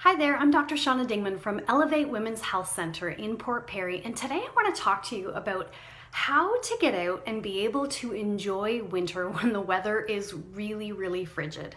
Hi there, I'm Dr. Shauna Dingman from Elevate Women's Health Center in Port Perry, and today I want to talk to you about how to get out and be able to enjoy winter when the weather is really frigid.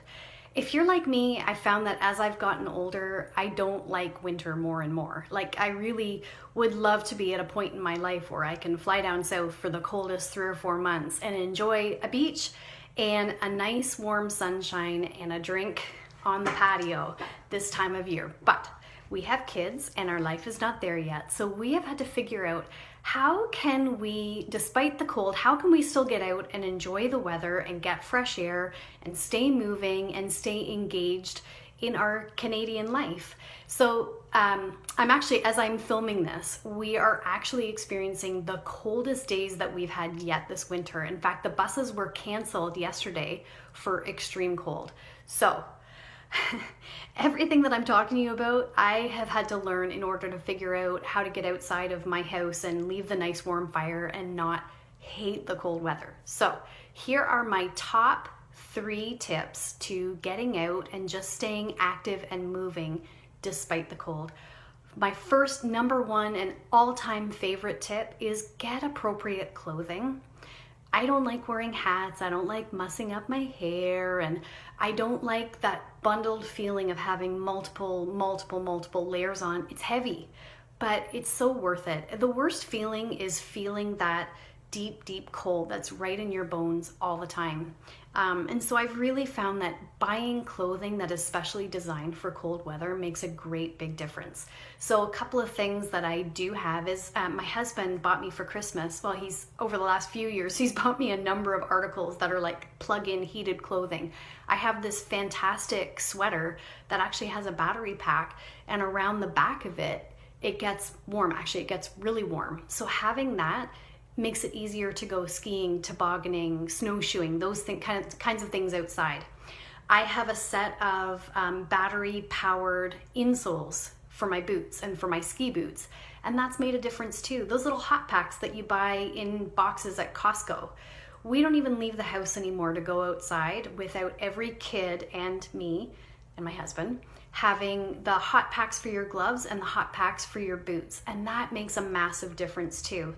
If you're like me, I found that as I've gotten older, I don't like winter more and more. Like, I really would love to be at a point in my life where I can fly down south for the coldest 3 or 4 months and enjoy a beach and a nice warm sunshine and a drink on the patio this time of year. But we have kids and our life is not there yet. So we have had to figure out how can we, despite the cold, how can we still get out and enjoy the weather and get fresh air and stay moving and stay engaged in our Canadian life. So I'm actually, as I'm filming this, we are actually experiencing the coldest days that we've had yet this winter. In fact, the buses were canceled yesterday for extreme cold. So everything that I'm talking to you about, I have had to learn in order to figure out how to get outside of my house and leave the nice warm fire and not hate the cold weather. So here are my top 3 tips to getting out and just staying active and moving despite the cold. My first, number 1 and all-time favorite tip is get appropriate clothing. I don't like wearing hats, I don't like mussing up my hair, and I don't like that bundled feeling of having multiple layers on. It's heavy, but it's so worth it. The worst feeling is feeling that deep cold that's right in your bones all the time. And so I've really found that buying clothing that is specially designed for cold weather makes a great big difference. So a couple of things that I do have is my husband bought me for Christmas, well, he's over the last few years, he's bought me a number of articles that are like plug-in heated clothing. I have this fantastic sweater that actually has a battery pack, and around the back of it, it gets warm. Actually, it gets really warm. So having that makes it easier to go skiing, tobogganing, snowshoeing, those kinds of things outside. I have a set of battery-powered insoles for my boots and for my ski boots, and that's made a difference too. Those little hot packs that you buy in boxes at Costco. We don't even leave the house anymore to go outside without every kid and me and my husband having the hot packs for your gloves and the hot packs for your boots, and that makes a massive difference too.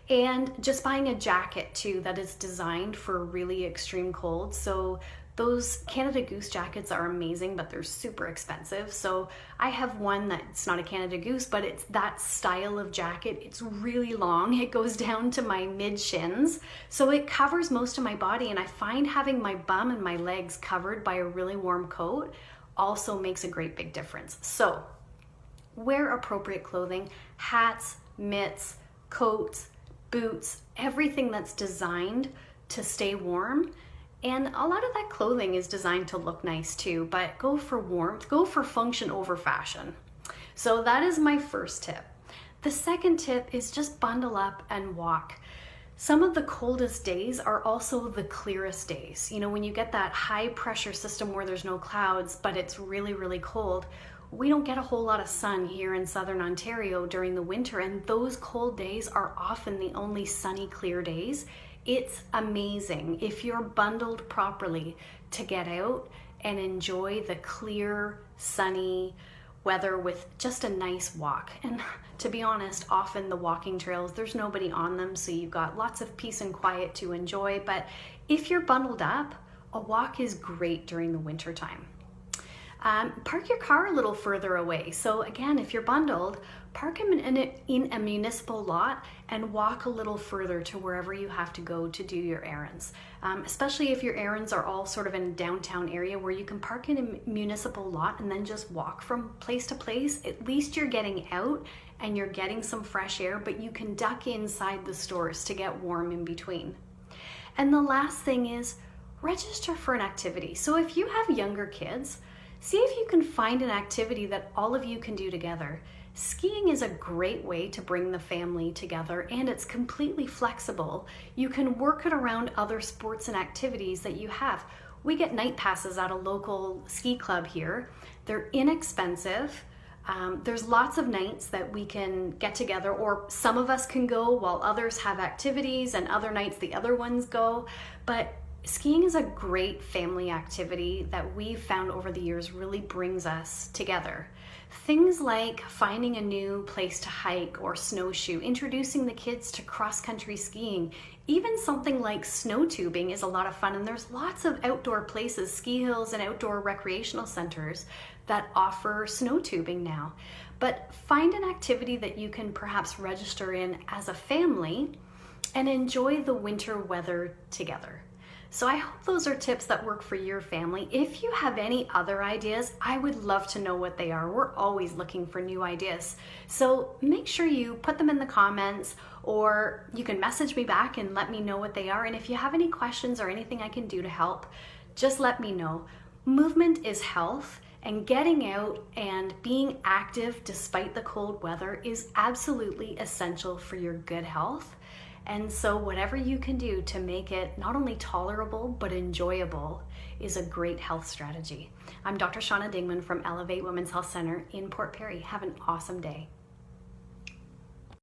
And just buying a jacket too that is designed for really extreme cold. So those Canada Goose jackets are amazing, but they're super expensive. So I have one that's not a Canada Goose, but it's that style of jacket. It's really long. It goes down to my mid shins. So it covers most of my body. And I find having my bum and my legs covered by a really warm coat also makes a great big difference. So wear appropriate clothing, hats, mitts, coats, boots, everything that's designed to stay warm. And a lot of that clothing is designed to look nice too, but go for warmth, go for function over fashion. So that is my first tip. The second tip is just bundle up and walk. Some of the coldest days are also the clearest days. You know, when you get that high pressure system where there's no clouds, but it's really cold, we don't get a whole lot of sun here in southern Ontario during the winter, and those cold days are often the only sunny, clear days. It's amazing if you're bundled properly to get out and enjoy the clear, sunny weather with just a nice walk. And to be honest, often the walking trails, there's nobody on them, so you've got lots of peace and quiet to enjoy. But if you're bundled up, a walk is great during the winter time. Park your car a little further away. So again, if you're bundled, park in a municipal lot and walk a little further to wherever you have to go to do your errands. Especially if your errands are all sort of in a downtown area where you can park in a municipal lot and then just walk from place to place. At least you're getting out and you're getting some fresh air, but you can duck inside the stores to get warm in between. And the last thing is register for an activity. So if you have younger kids, see if you can find an activity that all of you can do together. Skiing is a great way to bring the family together, and it's completely flexible. You can work it around other sports and activities that you have. We get night passes at a local ski club here. They're inexpensive. There's lots of nights that we can get together, or some of us can go while others have activities, and other nights the other ones go. But Skiing is a great family activity that we've found over the years really brings us together. Things like finding a new place to hike or snowshoe, introducing the kids to cross-country skiing, even something like snow tubing is a lot of fun, and there's lots of outdoor places, ski hills and outdoor recreational centers that offer snow tubing now. But find an activity that you can perhaps register in as a family and enjoy the winter weather together. So I hope those are tips that work for your family. If you have any other ideas, I would love to know what they are. We're always looking for new ideas. So make sure you put them in the comments, or you can message me back and let me know what they are. And if you have any questions or anything I can do to help, just let me know. Movement is health, and getting out and being active despite the cold weather is absolutely essential for your good health. And so whatever you can do to make it not only tolerable but enjoyable is a great health strategy. I'm Dr. Shauna Dingman from Elevate Women's Health Center in Port Perry. Have an awesome day.